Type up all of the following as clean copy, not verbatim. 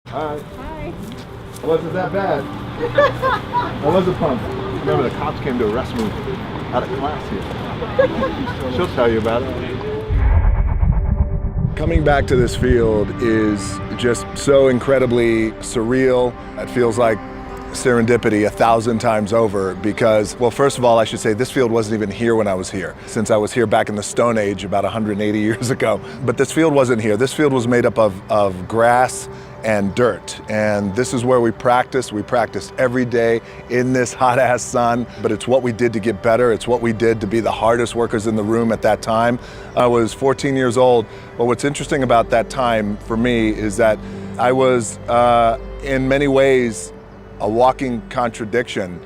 Hi. Hi. It wasn't that bad. I wasn't pumped. Remember, the cops came to arrest me out of class here. She'll tell you about it. Coming back to this field is just so incredibly surreal. It feels like serendipity 1,000 times over because, well, first of all, I should say this field wasn't even here when I was here, since I was here back in the Stone Age about 180 years ago. But this field wasn't here. This field was made up of grass and dirt. And this is where we practice. We practice every day in this hot ass sun, but it's what we did to get better. It's what we did to be the hardest workers in the room at that time. I was 14 years old. But what's interesting about that time for me is that I was in many ways a walking contradiction.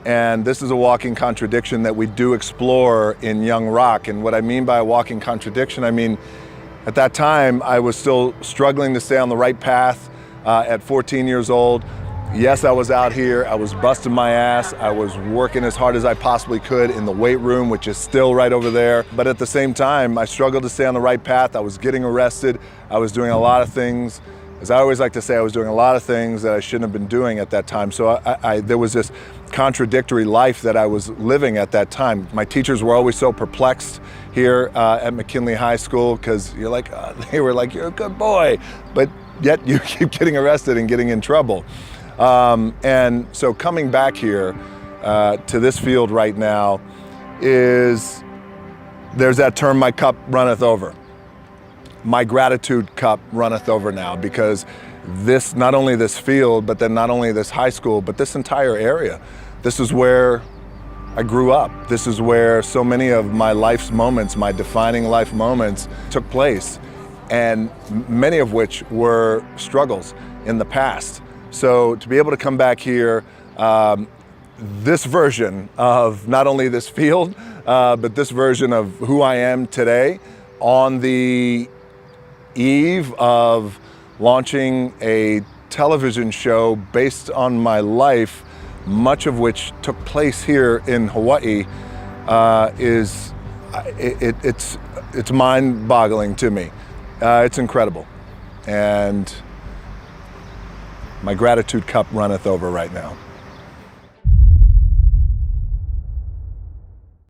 And this is a walking contradiction that we do explore in Young Rock. And what I mean by a walking contradiction, I mean, at that time, I was still struggling to stay on the right path at 14 years old. Yes, I was out here, I was busting my ass, I was working as hard as I possibly could in the weight room, which is still right over there. But at the same time, I struggled to stay on the right path. I was getting arrested, I was doing a lot of things. As I always like to say, I was doing a lot of things that I shouldn't have been doing at that time. So there was this contradictory life that I was living at that time. My teachers were always so perplexed here at McKinley High School because they were like, you're a good boy, but yet you keep getting arrested and getting in trouble. And so coming back here to this field right now there's that term, my cup runneth over. My gratitude cup runneth over now because this, not only this field, but then not only this high school, but this entire area. This is where I grew up. This is where so many of my life's moments, my defining life moments took place, and many of which were struggles in the past. So to be able to come back here, this version of not only this field, but this version of who I am today on the eve of launching a television show based on my life, much of which took place here in Hawaii, it's mind-boggling to me. It's incredible, and my gratitude cup runneth over right now.